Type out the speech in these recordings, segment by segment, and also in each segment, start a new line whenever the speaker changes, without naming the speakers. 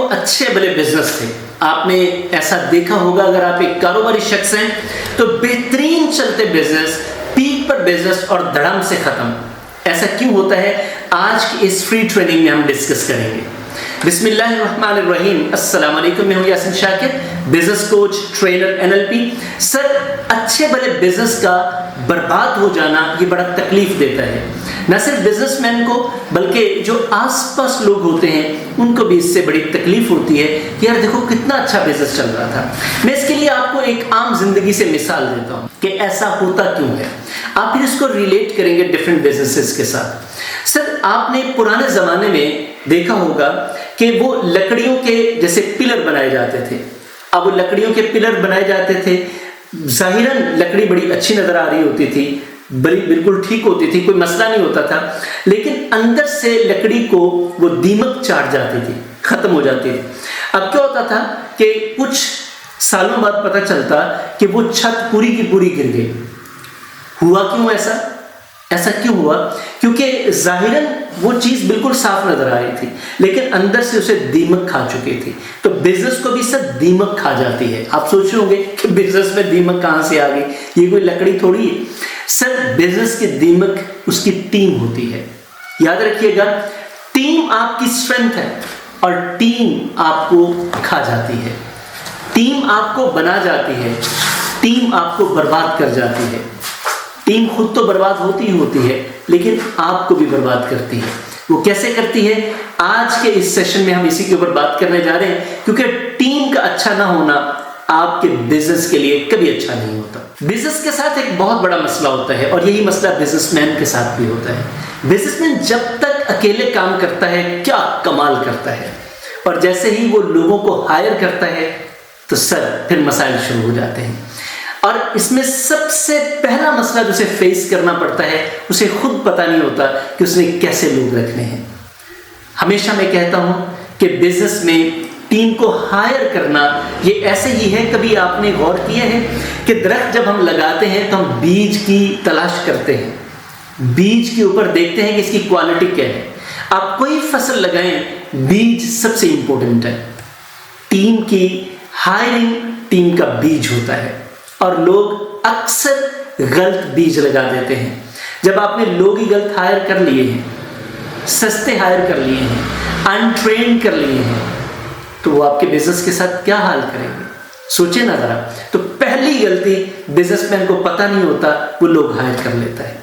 وہ اچھے بڑے بزنس تھے. آپ نے ایسا دیکھا ہوگا اگر آپ ایک کاروباری شخص ہیں تو بہترین چلتے بزنس، پیک پر بزنس اور دھڑام سے ختم. ایسا کیوں ہوتا ہے آج کی اس فری ٹریننگ میں ہم ڈسکس کریں گے. بسم اللہ الرحمن الرحیم. السلام علیکم، میں ہوں یاسین شاکر، بزنس کوچ، ٹرینر، NLP. سر، اچھے بڑے بزنس کا برباد ہو جانا یہ بڑا تکلیف دیتا ہے، نہ صرف بزنس مین کو بلکہ جو آس پاس لوگ ہوتے ہیں ان کو بھی اس سے بڑی تکلیف ہوتی ہے کہ یار دیکھو کتنا اچھا بزنس چل رہا تھا. میں اس کے لیے آپ کو ایک عام زندگی سے مثال دیتا ہوں کہ ایسا ہوتا کیوں ہے. آپ پھر اس کو ریلیٹ کریں گے ڈفرینٹ بزنسز کے ساتھ. سر، آپ نے پرانے زمانے میں دیکھا ہوگا کہ وہ لکڑیوں کے جیسے پلر بنائے جاتے تھے. اب وہ لکڑیوں کے پلر بنائے جاتے تھے، ظاہراً لکڑی بڑی اچھی نظر آ رہی ہوتی تھی، بڑی بالکل ٹھیک ہوتی تھی، کوئی مسئلہ نہیں ہوتا تھا، لیکن اندر سے لکڑی کو وہ دیمک چاٹ جاتی تھی، ختم ہو جاتی تھی. اب کیا ہوتا تھا کہ کچھ سالوں بعد پتہ چلتا کہ وہ چھت پوری کی پوری گر گئی. ہوا کیوں ایسا کیوں ہوا؟ کیونکہ ظاہراً وہ چیز بالکل صاف نظر آ رہی تھی لیکن اندر سے اسے دیمک کھا چکی تھی. تو بزنس کو بھی سر دیمک کھا جاتی ہے. آپ سوچ رہے ہوں گے کہ بزنس میں دیمک کہاں سے آ گئی، یہ کوئی لکڑی تھوڑی ہے. سر، بزنس کی دیمک اس کی ٹیم ہوتی ہے. یاد رکھیے گا، ٹیم آپ کی اسٹرینتھ ہے اور ٹیم آپ کو کھا جاتی ہے. ٹیم آپ کو بنا جاتی ہے، ٹیم آپ کو برباد کر جاتی ہے. ٹیم خود تو برباد ہوتی ہی ہوتی ہے لیکن آپ کو بھی برباد کرتی ہے. وہ کیسے کرتی ہے؟ آج کے اس سیشن میں ہم اسی کے اوپر بات کرنے جا رہے ہیں، کیونکہ ٹیم کا اچھا نہ ہونا آپ کے بزنس کے لیے کبھی اچھا نہیں ہوتا. بزنس کے ساتھ ایک بہت بڑا مسئلہ ہوتا ہے اور یہی مسئلہ بزنس مین کے ساتھ بھی ہوتا ہے. بزنس مین جب تک اکیلے کام کرتا ہے کیا کمال کرتا ہے، اور جیسے ہی وہ لوگوں کو ہائر کرتا ہے تو سر پھر مسائل شروع ہو جاتے ہیں. اور اس میں سب سے پہلا مسئلہ جو اسے فیس کرنا پڑتا ہے، اسے خود پتہ نہیں ہوتا کہ اس نے کیسے لوگ رکھنے ہیں. ہمیشہ میں کہتا ہوں کہ بزنس میں ٹیم کو ہائر کرنا یہ ایسے ہی ہے. کبھی آپ نے غور کیا ہے کہ درخت جب ہم لگاتے ہیں تو ہم بیج کی تلاش کرتے ہیں، بیج کے اوپر دیکھتے ہیں کہ اس کی کوالٹی کیا ہے. آپ کوئی فصل لگائیں، بیج سب سے امپورٹنٹ ہے. ٹیم کی ہائرنگ ٹیم کا بیج ہوتا ہے اور لوگ اکثر غلط بیج لگا دیتے ہیں. جب آپ نے لوگ ہی غلط ہائر کر لیے ہیں، سستے ہائر کر لیے ہیں، انٹرینڈ کر لیے ہیں، تو وہ آپ کے بزنس کے ساتھ کیا حال کریں گے؟ سوچیں نا ذرا. تو پہلی غلطی بزنس مین کو پتہ نہیں ہوتا، وہ لوگ ہائر کر لیتا ہے.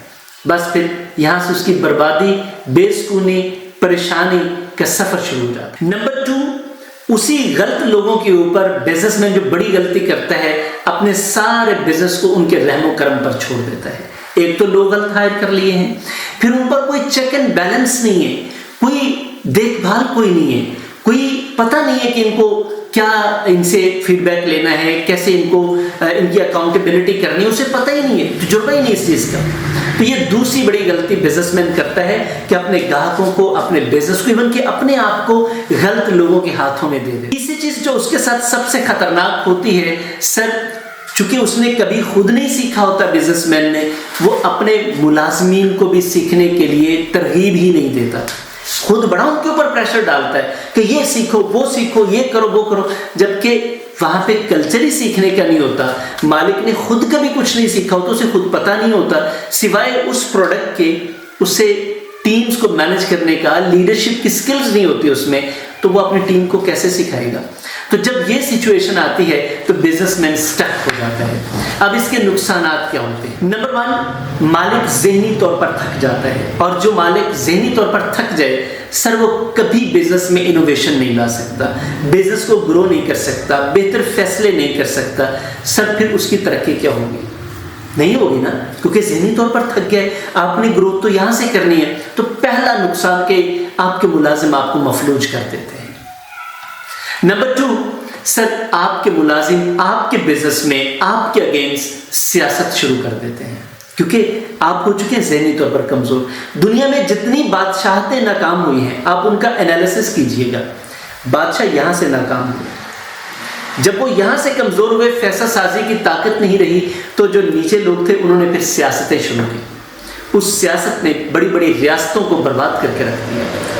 بس پھر یہاں سے اس کی بربادی، بے سکونی، پریشانی کا سفر شروع ہو جاتا ہے. نمبر 2، اسی غلط لوگوں کے اوپر بزنس مین جو بڑی غلطی کرتا ہے، اپنے سارے بزنس کو ان کے رحم و کرم پر چھوڑ دیتا ہے. ایک تو لوگ غلط ہائر کر لیے ہیں، پھر ان پر کوئی چیک اینڈ بیلنس نہیں ہے، کوئی دیکھ بھال کوئی نہیں ہے، کوئی پتہ نہیں ہے کہ ان کو کیا ان سے فیڈ بیک لینا ہے، کیسے ان کو ان کی اکاؤنٹیبلٹی کرنی ہے، اسے پتہ ہی نہیں ہے، تجربہ ہی نہیں اس چیز کا. تو یہ دوسری بڑی غلطی بزنس مین کرتا ہے کہ اپنے گاہکوں کو، اپنے بزنس کو، ایون کہ اپنے آپ کو غلط لوگوں کے ہاتھوں میں دے دے. تیسری چیز جو اس کے ساتھ سب سے خطرناک ہوتی ہے سر، چونکہ اس نے کبھی خود نہیں سیکھا ہوتا بزنس مین نے، وہ اپنے ملازمین کو بھی سیکھنے کے لیے ترغیب ہی نہیں دیتا. خود بڑا ان کے اوپر پریشر ڈالتا ہے کہ یہ سیکھو، وہ سیکھو، یہ کرو، وہ کرو، جبکہ وہاں پہ کلچر ہی سیکھنے کا نہیں ہوتا. مالک نے خود کبھی کچھ نہیں سیکھا ہوتا، اسے خود پتہ نہیں ہوتا سوائے اس پروڈکٹ کے، اسے ٹیمز کو مینج کرنے کا، لیڈرشپ کی سکلز نہیں ہوتی اس میں، تو وہ اپنی ٹیم کو کیسے سکھائے گا؟ تو جب یہ سچویشن آتی ہے تو بزنس مین سٹک ہو جاتا ہے. اب اس کے نقصانات کیا ہوتے ہیں؟ نمبر 1، مالک ذہنی طور پر تھک جاتا ہے، اور جو مالک ذہنی طور پر تھک جائے سر، وہ کبھی بزنس میں انوویشن نہیں لا سکتا، بزنس کو گرو نہیں کر سکتا، بہتر فیصلے نہیں کر سکتا. سر پھر اس کی ترقی کیا ہوگی؟ نہیں ہوگی نا، کیونکہ ذہنی طور پر تھک گئے. آپ نے گروتھ تو یہاں سے کرنی ہے. تو پہلا نقصان کہ آپ کے ملازم آپ کو مفلوج کر دیتے ہیں. نمبر 2، سر آپ کے ملازم آپ کے بزنس میں آپ کے اگینسٹ سیاست شروع کر دیتے ہیں، کیونکہ آپ ہو چکے ہیں ذہنی طور پر کمزور. دنیا میں جتنی بادشاہتیں ناکام ہوئی ہیں، آپ ان کا انالیسس کیجئے گا. بادشاہ یہاں سے ناکام ہوئے، جب وہ یہاں سے کمزور ہوئے، فیصلہ سازی کی طاقت نہیں رہی، تو جو نیچے لوگ تھے انہوں نے پھر سیاستیں شروع کی. اس سیاست نے بڑی بڑی ریاستوں کو برباد کر کے رکھ دیا.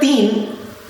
3,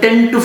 10 to